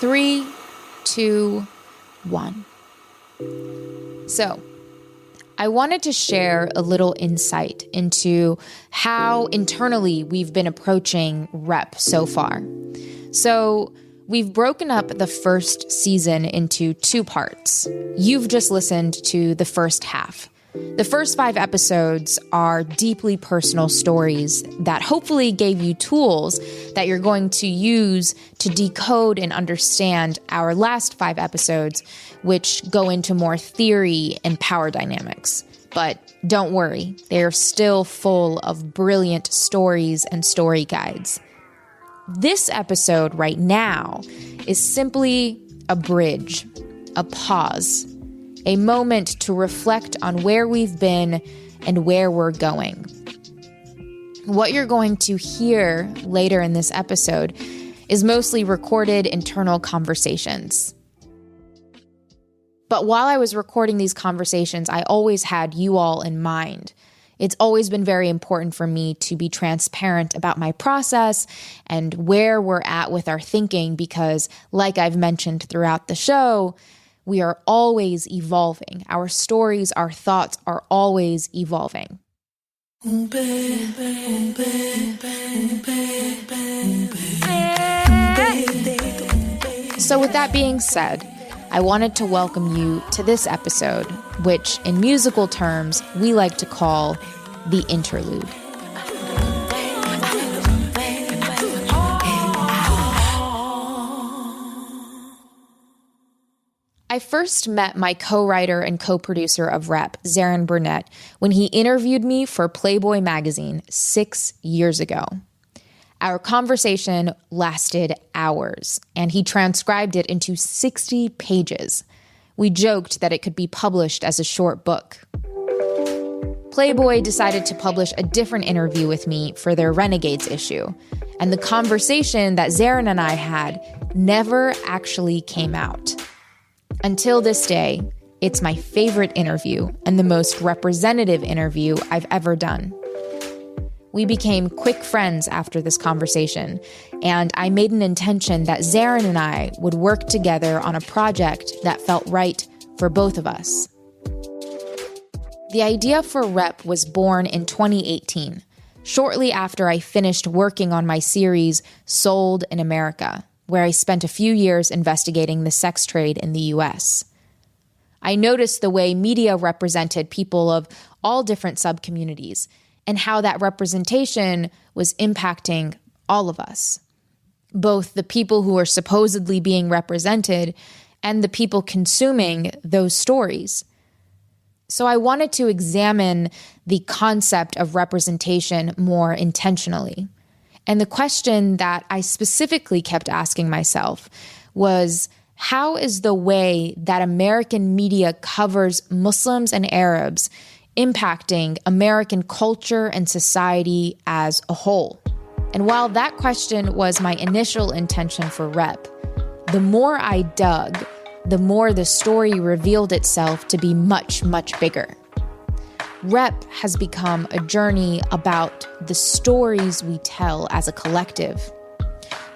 3, 2, 1. So, I wanted to share a little insight into how internally we've been approaching Rep so far. So, we've broken up the first season into 2 parts. You've just listened to the first half. The first 5 episodes are deeply personal stories that hopefully gave you tools that you're going to use to decode and understand our last 5 episodes, which go into more theory and power dynamics. But don't worry, they are still full of brilliant stories and story guides. This episode right now is simply a bridge, a pause, a moment to reflect on where we've been and where we're going. What you're going to hear later in this episode is mostly recorded internal conversations. But while I was recording these conversations, I always had you all in mind. It's always been very important for me to be transparent about my process and where we're at with our thinking because, like I've mentioned throughout the show, we are always evolving. Our stories, our thoughts are always evolving. So with that being said, I wanted to welcome you to this episode, which in musical terms, we like to call the Interlude. I first met my co-writer and co-producer of Rep, Zaron Burnett, when he interviewed me for Playboy magazine 6 years ago. Our conversation lasted hours, and he transcribed it into 60 pages. We joked that it could be published as a short book. Playboy decided to publish a different interview with me for their Renegades issue, and the conversation that Zaron and I had never actually came out. Until this day, it's my favorite interview and the most representative interview I've ever done. We became quick friends after this conversation, and I made an intention that Zaron and I would work together on a project that felt right for both of us. The idea for Rep was born in 2018, shortly after I finished working on my series Sold in America, where I spent a few years investigating the sex trade in the U.S. I noticed the way media represented people of all different subcommunities and how that representation was impacting all of us, both the people who are supposedly being represented and the people consuming those stories. So I wanted to examine the concept of representation more intentionally. And the question that I specifically kept asking myself was, how is the way that American media covers Muslims and Arabs impacting American culture and society as a whole? And while that question was my initial intention for Rep, the more I dug, the more the story revealed itself to be much, much bigger. Rep has become a journey about the stories we tell as a collective,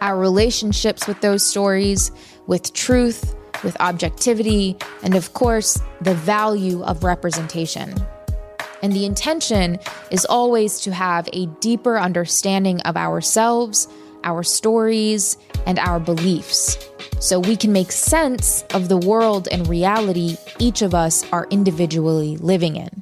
our relationships with those stories, with truth, with objectivity, and of course, the value of representation. And the intention is always to have a deeper understanding of ourselves, our stories, and our beliefs, so we can make sense of the world and reality each of us are individually living in.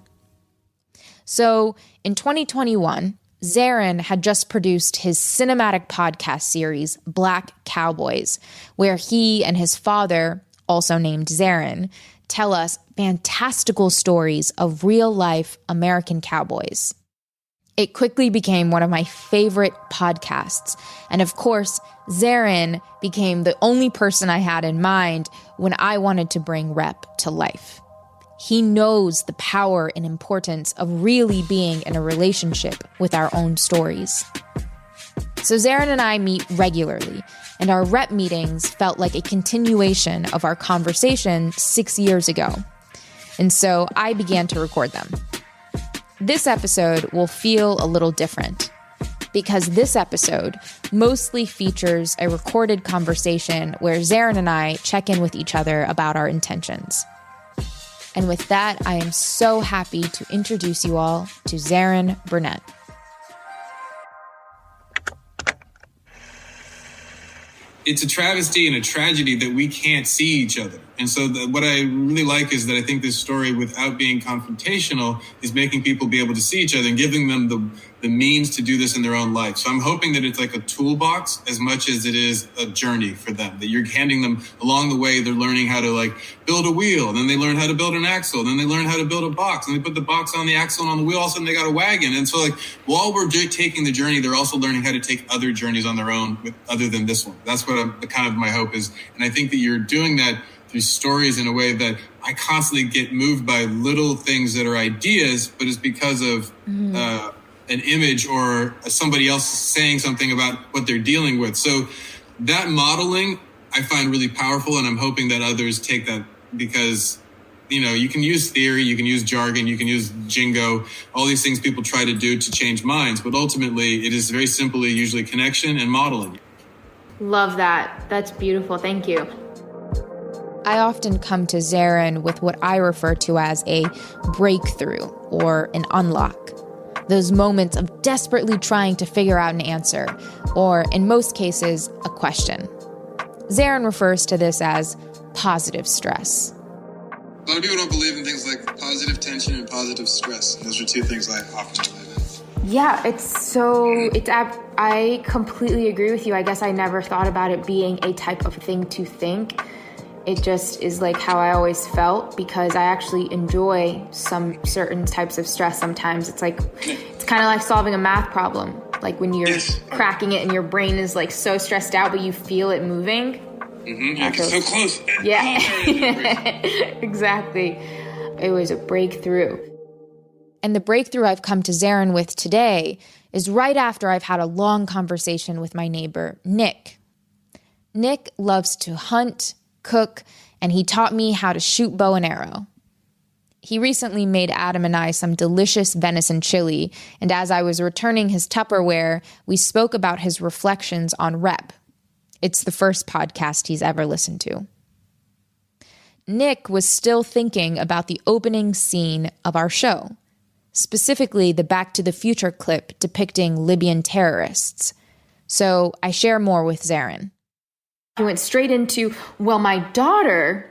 So in 2021, Zaron had just produced his cinematic podcast series, Black Cowboys, where he and his father, also named Zaron, tell us fantastical stories of real-life American cowboys. It quickly became one of my favorite podcasts, and of course, Zaron became the only person I had in mind when I wanted to bring Rep to life. He knows the power and importance of really being in a relationship with our own stories. So Zaron and I meet regularly, and our Rep meetings felt like a continuation of our conversation 6 years ago. And so I began to record them. This episode will feel a little different. because this episode mostly features a recorded conversation where Zaron and I check in with each other about our intentions. And with that, I am so happy to introduce you all to Zaron Burnett. It's a travesty and a tragedy that we can't see each other. And so what I really like is that I think this story, without being confrontational, is making people be able to see each other and giving them the means to do this in their own life. So I'm hoping that it's like a toolbox as much as it is a journey for them, that you're handing them along the way. They're learning how to like build a wheel, and then they learn how to build an axle, and then they learn how to build a box, and they put the box on the axle and on the wheel. All of a sudden they got a wagon. And so like while we're taking the journey, they're also learning how to take other journeys on their own other than this one. That's what kind of my hope is. And I think that you're doing that through stories in a way that I constantly get moved by little things that are ideas, but it's because of an image or somebody else saying something about what they're dealing with. So that modeling I find really powerful, and I'm hoping that others take that, because you can use theory, you can use jargon, you can use jingo, all these things people try to do to change minds, but ultimately it is very simply usually connection and modeling. Love that. That's beautiful. Thank you. I often come to Zaron with what I refer to as a breakthrough or an unlock. Those moments of desperately trying to figure out an answer, or in most cases, a question. Zaron refers to this as positive stress. A lot of people don't believe in things like positive tension and positive stress. Those are two things I often believe in. Yeah, I completely agree with you. I guess I never thought about it being a type of thing to think. It just is like how I always felt, because I actually enjoy some certain types of stress sometimes. It's kind of like solving a math problem. Like when you're cracking it and your brain is like so stressed out, but you feel it moving. Mm-hmm. Yeah, so close. Yeah, exactly. It was a breakthrough. And the breakthrough I've come to Zaron with today is right after I've had a long conversation with my neighbor, Nick. Nick loves to hunt, cook, and he taught me how to shoot bow and arrow. He recently made Adam and I some delicious venison chili, and as I was returning his Tupperware, we spoke about his reflections on Rep. It's the first podcast he's ever listened to. Nick was still thinking about the opening scene of our show, specifically the Back to the Future clip depicting Libyan terrorists. So I share more with Zaron. He went straight into, well, my daughter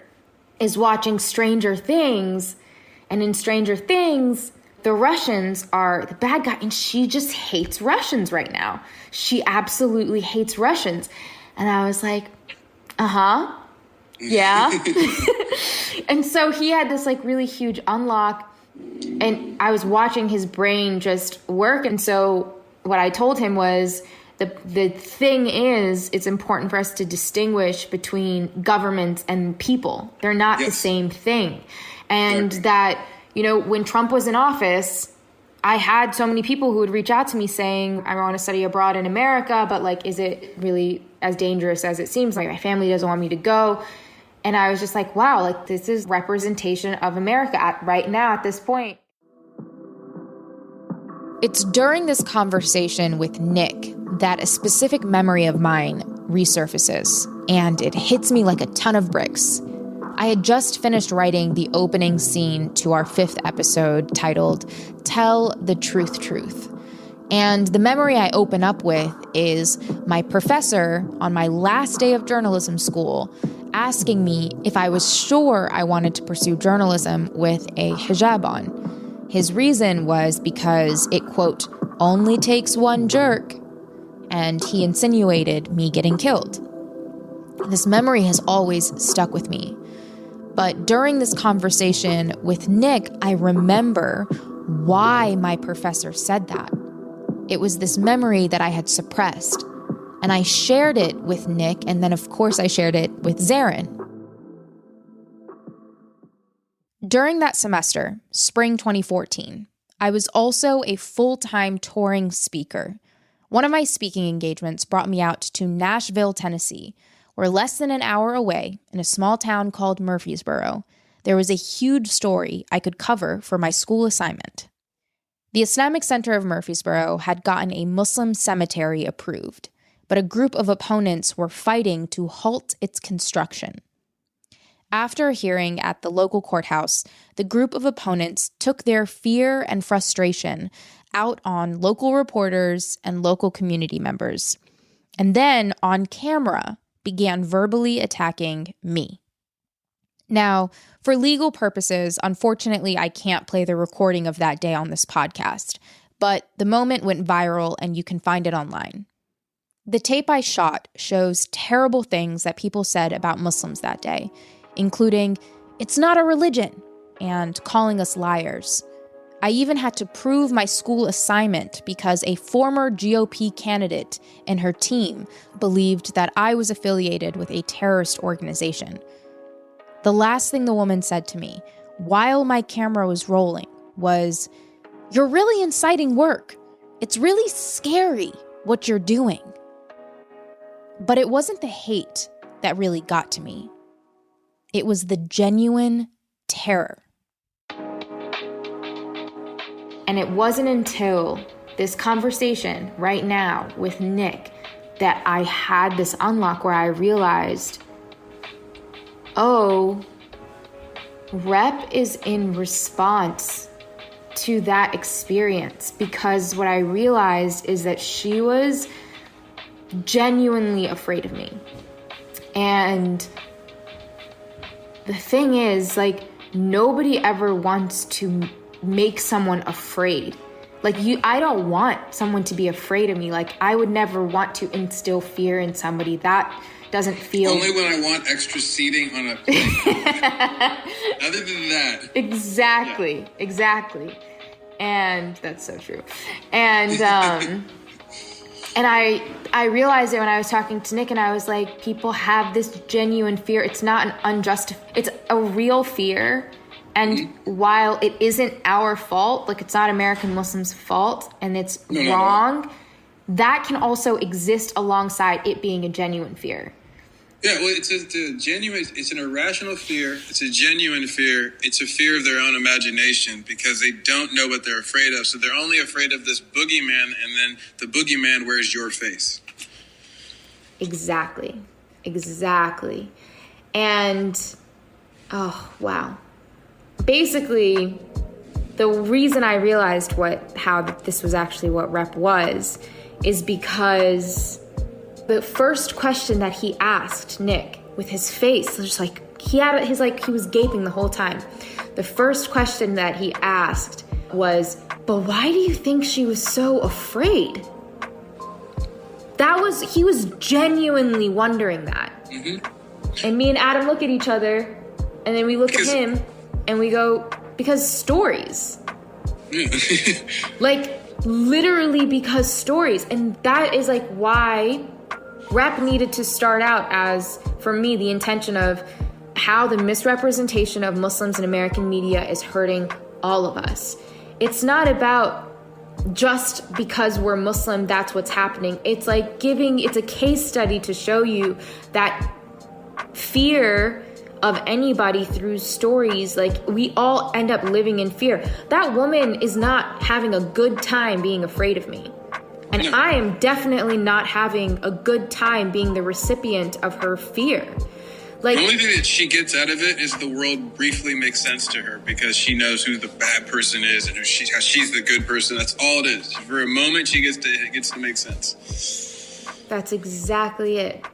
is watching Stranger Things, and in Stranger Things, the Russians are the bad guy, and she just hates Russians right now. She absolutely hates Russians. And I was like, yeah. And so he had this like really huge unlock, and I was watching his brain just work. And so what I told him was, the thing is, it's important for us to distinguish between governments and people. They're not the same thing. And that, when Trump was in office, I had so many people who would reach out to me saying, I want to study abroad in America, but like, is it really as dangerous as it seems? Like, my family doesn't want me to go. And I was just like, wow, like this is representation of America right now at this point. It's during this conversation with Nick that a specific memory of mine resurfaces, and it hits me like a ton of bricks. I had just finished writing the opening scene to our 5th episode titled Tell the Truth. And the memory I open up with is my professor on my last day of journalism school asking me if I was sure I wanted to pursue journalism with a hijab on. His reason was because it, quote, only takes one jerk, and he insinuated me getting killed. This memory has always stuck with me. But during this conversation with Nick, I remember why my professor said that. It was this memory that I had suppressed, and I shared it with Nick, and then of course I shared it with Zaron. During that semester, spring 2014, I was also a full-time touring speaker. One of my speaking engagements brought me out to Nashville, Tennessee, where less than an hour away, in a small town called Murfreesboro, there was a huge story I could cover for my school assignment. The Islamic Center of Murfreesboro had gotten a Muslim cemetery approved, but a group of opponents were fighting to halt its construction. After a hearing at the local courthouse, the group of opponents took their fear and frustration out on local reporters and local community members, and then on camera began verbally attacking me. Now, for legal purposes, unfortunately, I can't play the recording of that day on this podcast, but the moment went viral and you can find it online. The tape I shot shows terrible things that people said about Muslims that day, including, "It's not a religion," and calling us liars. I even had to prove my school assignment because a former GOP candidate and her team believed that I was affiliated with a terrorist organization. The last thing the woman said to me, while my camera was rolling, was, "You're really inciting work. It's really scary what you're doing." But it wasn't the hate that really got to me. It was the genuine terror. And it wasn't until this conversation right now with Nick that I had this unlock where I realized, oh, Rep is in response to that experience. Because what I realized is that she was genuinely afraid of me. And the thing is, like, nobody ever wants to make someone afraid. Like, I don't want someone to be afraid of me. Like, I would never want to instill fear in somebody. That doesn't feel... Only when I want extra seating on a plane. Other than that. Exactly. And that's so true. And, and I realized it when I was talking to Nick, and I was like, people have this genuine fear. It's not an it's a real fear. And while it isn't our fault, like, it's not American Muslims' fault, and it's wrong, that can also exist alongside it being a genuine fear. Yeah, well, it's a genuine, it's an irrational fear. It's a genuine fear. It's a fear of their own imagination because they don't know what they're afraid of. So they're only afraid of this boogeyman, and then the boogeyman wears your face. Exactly. And, oh, wow. Basically, the reason I realized how this was actually what Rep was is because the first question that he asked Nick with his face, just like, he was gaping the whole time. The first question that he asked was, "But why do you think she was so afraid?" He was genuinely wondering that. Mm-hmm. And me and Adam look at each other, and then we look at him, and we go, because stories. Like, literally because stories. And that is, like, why Rep needed to start out as, for me, the intention of how the misrepresentation of Muslims in American media is hurting all of us. It's not about just because we're Muslim, that's what's happening. It's like it's a case study to show you that fear of anybody through stories, like, we all end up living in fear. That woman is not having a good time being afraid of me. And I am definitely not having a good time being the recipient of her fear. Like, the only thing that she gets out of it is the world briefly makes sense to her because she knows who the bad person is and how she's the good person. That's all it is. For a moment, it gets to make sense. That's exactly it.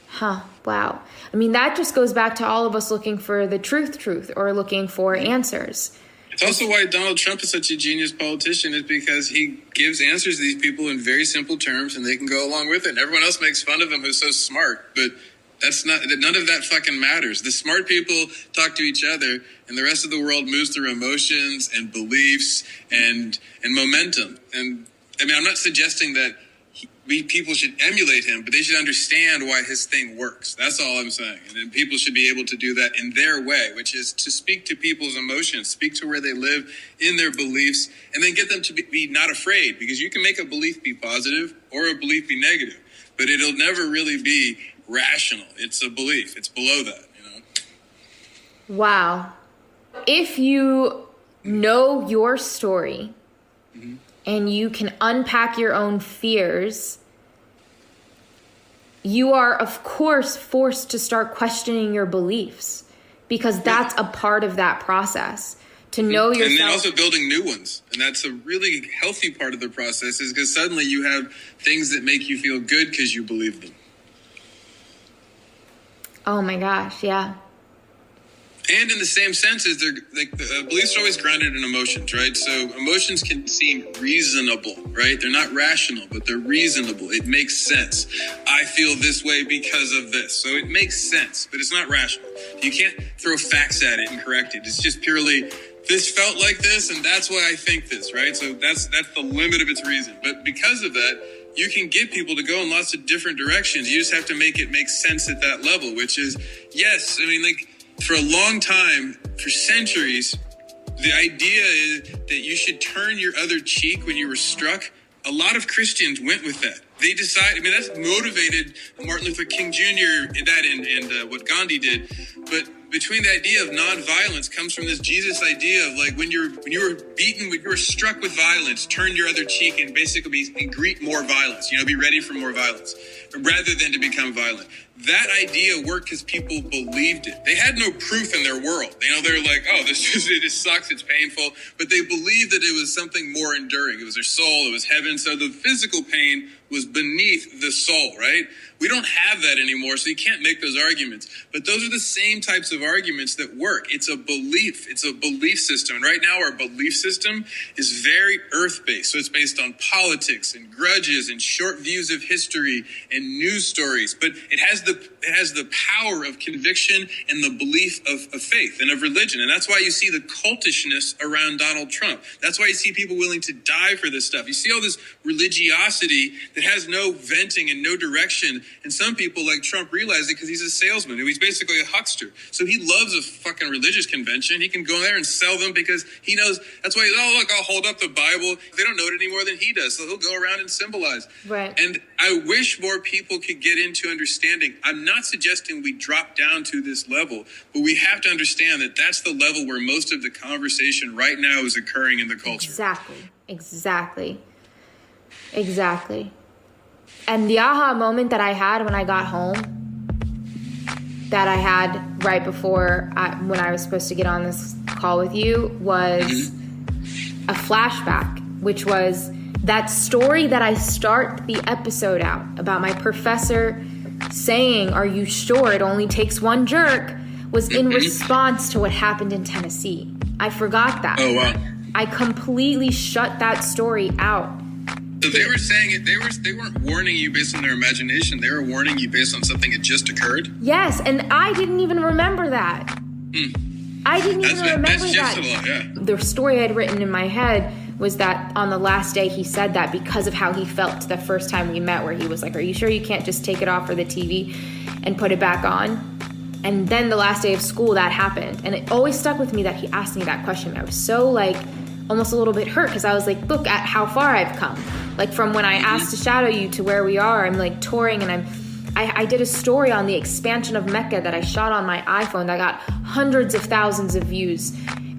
Huh, wow. I mean, that just goes back to all of us looking for the truth, or looking for answers. It's also why Donald Trump is such a genius politician, is because he gives answers to these people in very simple terms, and they can go along with it. And everyone else makes fun of him who's so smart, but none of that fucking matters. The smart people talk to each other, and the rest of the world moves through emotions and beliefs and momentum. And I mean, I'm not suggesting that people should emulate him, but they should understand why his thing works. That's all I'm saying. And then people should be able to do that in their way, which is to speak to people's emotions, speak to where they live in their beliefs, and then get them to be not afraid, because you can make a belief be positive or a belief be negative, but it'll never really be rational. It's a belief. It's below that, you know? Wow. If you know your story and you can unpack your own fears, you are, of course, forced to start questioning your beliefs, because that's a part of that process. To know yourself. And then also building new ones. And that's a really healthy part of the process, is because suddenly you have things that make you feel good because you believe them. Oh my gosh, yeah. And in the same sense, is they're like beliefs are always grounded in emotions, right? So emotions can seem reasonable, right? They're not rational, but they're reasonable. It makes sense. I feel this way because of this. So it makes sense, but it's not rational. You can't throw facts at it and correct it. It's just purely, this felt like this, and that's why I think this, right? So that's the limit of its reason. But because of that, you can get people to go in lots of different directions. You just have to make it make sense at that level, which is, yes, I mean, like, for a long time, for centuries, the idea is that you should turn your other cheek when you were struck. A lot of Christians went with that. They decided, I mean, that's motivated Martin Luther King Jr. and what Gandhi did. But between the idea of nonviolence comes from this Jesus idea of, like, when you were beaten, when you were struck with violence, turn your other cheek and basically greet more violence. You know, be ready for more violence, rather than to become violent. That idea worked because people believed it. They had no proof in their world. You know, they're like, oh, it just sucks, it's painful. But they believed that it was something more enduring. It was their soul, it was heaven. So the physical pain was beneath the soul, right? We don't have that anymore, so you can't make those arguments. But those are the same types of arguments that work. It's a belief. It's a belief system. And right now, our belief system is very earth-based. So it's based on politics and grudges and short views of history and news stories. But it has the power of conviction and the belief of faith and of religion. And that's why you see the cultishness around Donald Trump. That's why you see people willing to die for this stuff. You see all this religiosity that has no venting and no direction. And some people, like Trump, realize it because he's a salesman. He's basically a huckster. So he loves a fucking religious convention. He can go there and sell them because he knows, that's why he's, oh, look, I'll hold up the Bible. They don't know it any more than he does. So he'll go around and symbolize. Right. And I wish more people could get into understanding. I'm not suggesting we drop down to this level, but we have to understand that that's the level where most of the conversation right now is occurring in the culture. Exactly. And the aha moment that I had when I got home, that I had right before when I was supposed to get on this call with you, was a flashback, which was that story that I start the episode out about my professor saying, "Are you sure it only takes one jerk?" was in response to what happened in Tennessee. I forgot that. Oh, wow. I completely shut that story out. So they were saying it, they weren't warning you based on their imagination. They were warning you based on something that just occurred? Yes, and I didn't even remember that. I didn't even remember that's just that. A lot, yeah. The story I had written in my head was that on the last day he said that because of how he felt the first time we met, where he was like, "Are you sure you can't just take it off for the TV and put it back on?" And then the last day of school, that happened. And it always stuck with me that he asked me that question. I was so, like, almost a little bit hurt, because I was like, look at how far I've come. Like, from when I asked to shadow you to where we are, I'm like touring, and I did a story on the expansion of Mecca that I shot on my iPhone that got hundreds of thousands of views.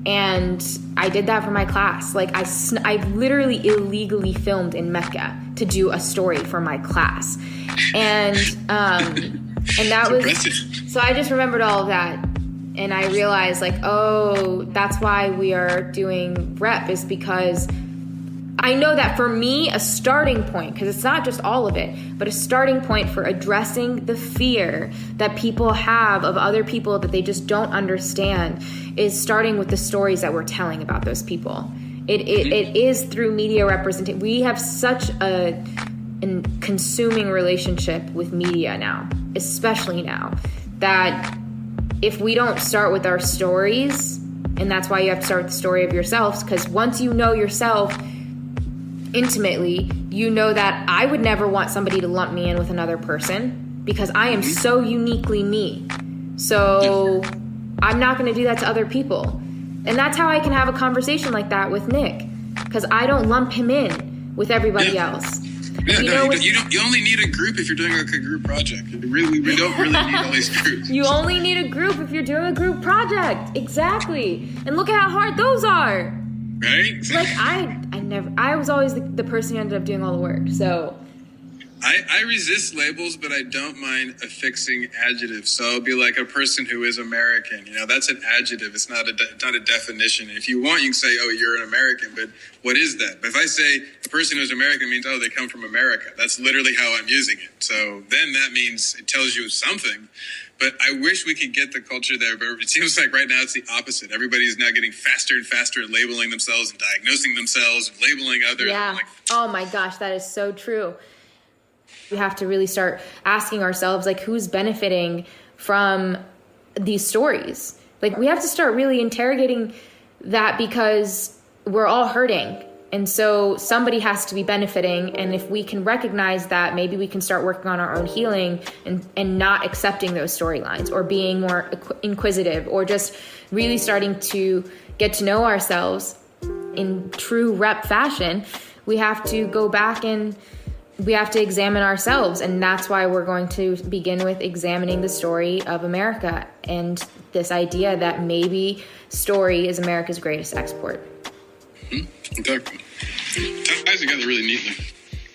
And I did that for my class. Like, I literally illegally filmed in Mecca to do a story for my class. And that was impressive. So I just remembered all of that. And I realized, like, oh, that's why we are doing rep, is because I know that for me, a starting point, because it's not just all of it, but a starting point for addressing the fear that people have of other people that they just don't understand, is starting with the stories that we're telling about those people. It is through media representation. We have such a consuming relationship with media now, especially now, that if we don't start with our stories, and that's why you have to start with the story of yourselves, because once you know yourself intimately, you know that I would never want somebody to lump me in with another person, because I am so uniquely me. So I'm not going to do that to other people. And that's how I can have a conversation like that with Nick, because I don't lump him in with everybody else. Yeah, you only need a group if you're doing like a group project. We don't really need all these groups. You only need a group if you're doing a group project. Exactly. And look at how hard those are. Right? Like I was always the person who ended up doing all the work. So I resist labels, but I don't mind affixing adjectives. So I'll be like a person who is American. That's an adjective. It's not a definition. If you want, you can say, oh, you're an American, but what is that? But if I say a person who's American means, oh, they come from America. That's literally how I'm using it. So then that means it tells you something. But I wish we could get the culture there, but it seems like right now it's the opposite. Everybody's now getting faster and faster at labeling themselves and diagnosing themselves and labeling others. Yeah. Oh my gosh, that is so true. We have to really start asking ourselves, like, who's benefiting from these stories? Like, we have to start really interrogating that, because we're all hurting. And so somebody has to be benefiting. And if we can recognize that, maybe we can start working on our own healing and not accepting those storylines, or being more inquisitive, or just really starting to get to know ourselves in true rep fashion. We have to go back and we have to examine ourselves. And that's why we're going to begin with examining the story of America and this idea that maybe story is America's greatest export. Mm-hmm. Exactly. Ties together really neatly.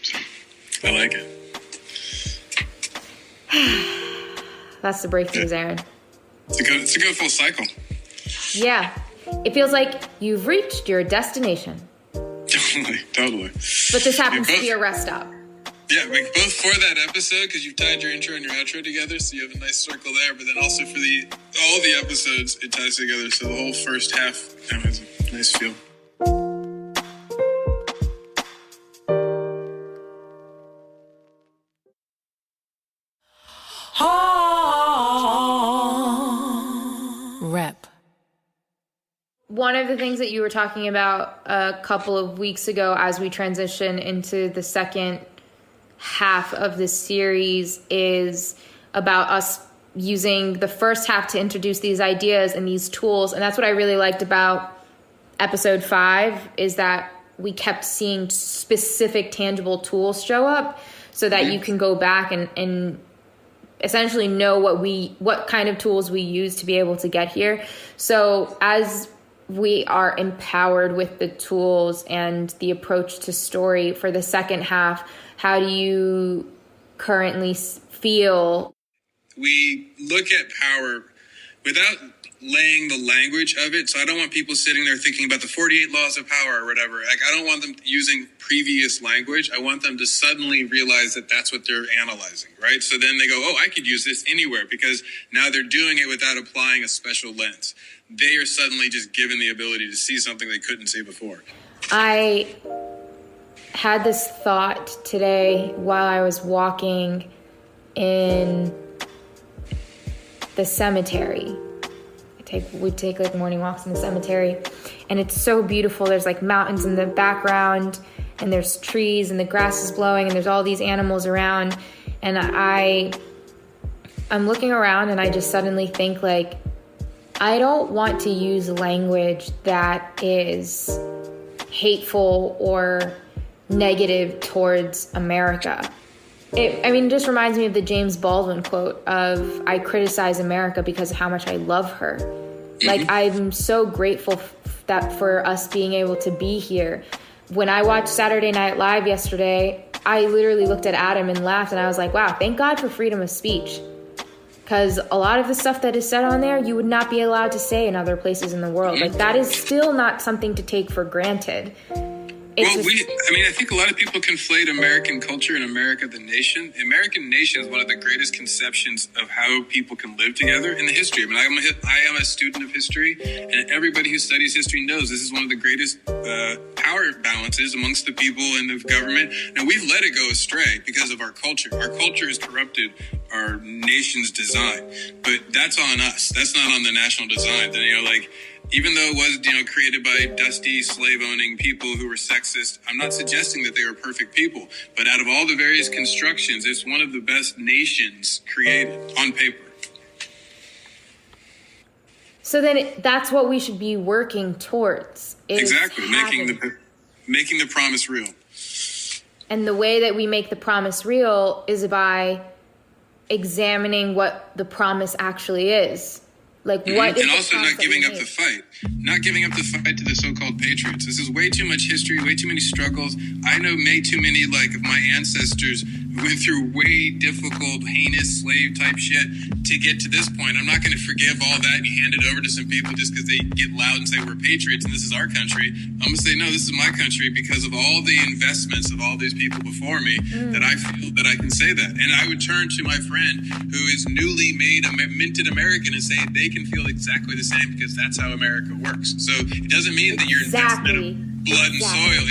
So, I like it. That's the breakthrough, Zaron. It's a good full cycle. Yeah. It feels like you've reached your destination. Totally. But this happens to be a rest stop. Yeah, both for that episode, because you've tied your intro and your outro together, so you have a nice circle there, but then also for all the episodes, it ties together, so the whole first half has a nice feel. Rep. One of the things that you were talking about a couple of weeks ago as we transition into the second half of this series is about us using the first half to introduce these ideas and these tools. And that's what I really liked about episode 5, is that we kept seeing specific tangible tools show up, so that you can go back and essentially know what kind of tools we use to be able to get here. So as we are empowered with the tools and the approach to story for the second half, how do you currently feel? We look at power without laying the language of it. So I don't want people sitting there thinking about the 48 laws of power or whatever. Like, I don't want them using previous language. I want them to suddenly realize that that's what they're analyzing, right? So then they go, oh, I could use this anywhere, because now they're doing it without applying a special lens. They are suddenly just given the ability to see something they couldn't see before. I had this thought today while I was walking in the cemetery. We take like morning walks in the cemetery, and it's so beautiful. There's like mountains in the background, and there's trees, and the grass is blowing, and there's all these animals around. And I'm looking around, and I just suddenly think, like, I don't want to use language that is hateful or negative towards America. It just reminds me of the James Baldwin quote of, I criticize America because of how much I love her. Mm-hmm. Like, I'm so grateful that for us being able to be here. When I watched Saturday Night Live yesterday, I literally looked at Adam and laughed, and I was like, wow, thank God for freedom of speech. Because a lot of the stuff that is said on there, you would not be allowed to say in other places in the world. Like, that is still not something to take for granted. I think a lot of people conflate American culture and America the nation. The American nation is one of the greatest conceptions of how people can live together in the history. I am a student of history, and everybody who studies history knows this is one of the greatest power balances amongst the people in the government. Now, we've let it go astray because of our culture. Our culture has corrupted our nation's design, but that's on us. That's not on the national design. Even though it was, created by dusty, slave-owning people who were sexist, I'm not suggesting that they were perfect people. But out of all the various constructions, it's one of the best nations created on paper. So then that's what we should be working towards. Exactly, making the promise real. And the way that we make the promise real is by examining what the promise actually is. Like, what is and the also not concept giving you up the need? fight. Not giving up the fight to the so-called patriots. This is way too much history, way too many struggles. I know way too many, like, of my ancestors who went through way difficult, heinous, slave-type shit to get to this point. I'm not going to forgive all that and you hand it over to some people just because they get loud and say we're patriots and this is our country. I'm going to say, no, this is my country because of all the investments of all these people before me that I feel that I can say that. And I would turn to my friend who is newly made a minted American and say they can feel exactly the same because that's how America works. So it doesn't mean that you're investment of blood and soil.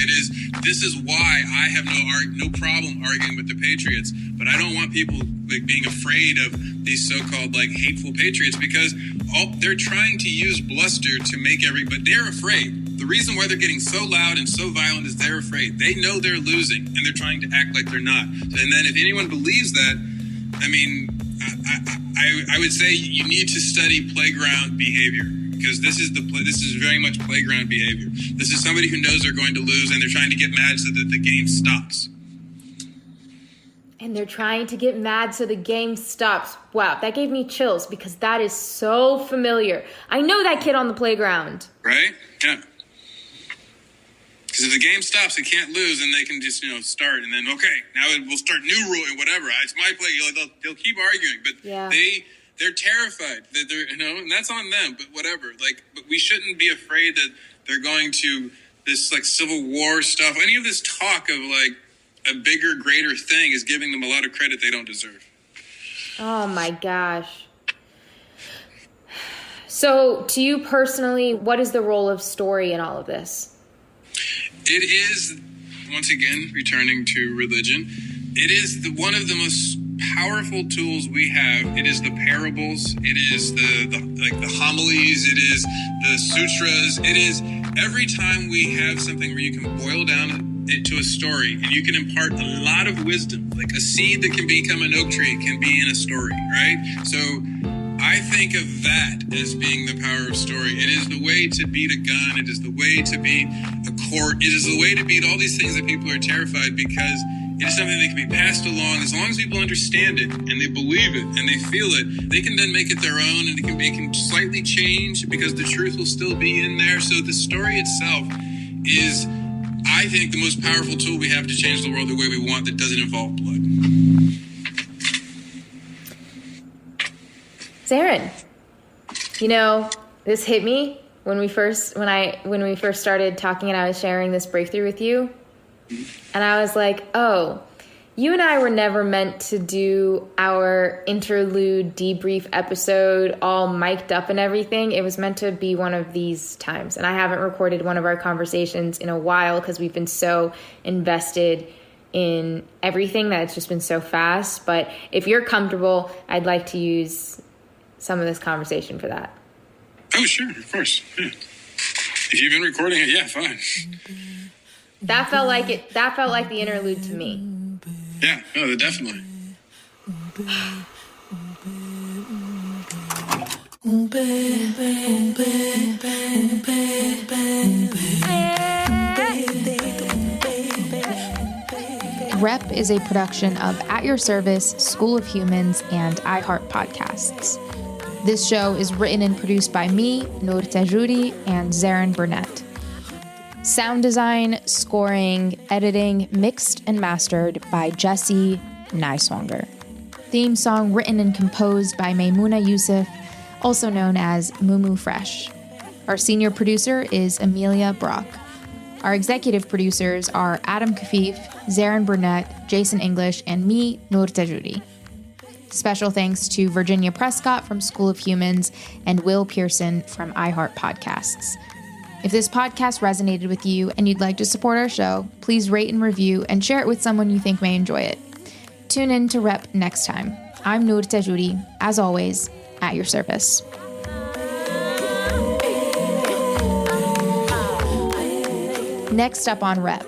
This is why I have no problem arguing with the patriots, but I don't want people like being afraid of these so-called like hateful patriots because they're trying to use bluster to make everybody, they're afraid. The reason why they're getting so loud and so violent is they're afraid. They know they're losing and they're trying to act like they're not. And then if anyone believes that, I mean, I would say you need to study playground behavior because this is very much playground behavior. This is somebody who knows they're going to lose and they're trying to get mad so that the game stops. And they're trying to get mad so the game stops. Wow, that gave me chills because that is so familiar. I know that kid on the playground. Right? Yeah. Because if the game stops, they can't lose, and they can just, start, and then, okay, now we'll start new rule and whatever. It's my play. They'll keep arguing, but they're terrified that they're, and that's on them, but whatever. Like, but we shouldn't be afraid that they're going to this, like, Civil War stuff. Any of this talk of, like, a bigger, greater thing is giving them a lot of credit they don't deserve. Oh, my gosh. So, to you personally, what is the role of story in all of this? It is, once again, returning to religion. It is one of the most powerful tools we have. It is the parables. It is the homilies. It is the sutras. It is every time we have something where you can boil down it to a story and you can impart a lot of wisdom. Like a seed that can become an oak tree can be in a story, right? So I think of that as being the power of story. It is the way to beat a gun. It is the way to beat a court. It is the way to beat all these things that people are terrified because it is something that can be passed along. As long as people understand it and they believe it and they feel it, they can then make it their own and it can slightly change because the truth will still be in there. So the story itself is, I think, the most powerful tool we have to change the world the way we want that doesn't involve blood. Zaron, this hit me when we first started talking and I was sharing this breakthrough with you. And I was like, oh, you and I were never meant to do our interlude debrief episode all mic'd up and everything. It was meant to be one of these times. And I haven't recorded one of our conversations in a while because we've been so invested in everything that it's just been so fast. But if you're comfortable, I'd like to use some of this conversation for that. Oh, sure, of course. Yeah. If you've been recording it, yeah, fine. That felt like it. That felt like the interlude to me. Yeah, no, definitely. Rep is a production of At Your Service, School of Humans, and iHeart Podcasts. This show is written and produced by me, Noor Tagouri, and Zaron Burnett. Sound design, scoring, editing, mixed and mastered by Jesse Niswanger. Theme song written and composed by Maimouna Youssef, also known as Mumu Fresh. Our senior producer is Amelia Brock. Our executive producers are Adam Kafif, Zaron Burnett, Jason English, and me, Noor Tagouri. Special thanks to Virginia Prescott from School of Humans and Will Pearson from iHeart Podcasts. If this podcast resonated with you and you'd like to support our show, please rate and review and share it with someone you think may enjoy it. Tune in to Rep next time. I'm Noor Tagouri, as always, at your service. Next up on Rep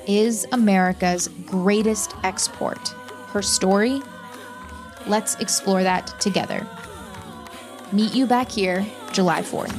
is America's greatest export, her story. Let's explore that together. Meet you back here July 4th.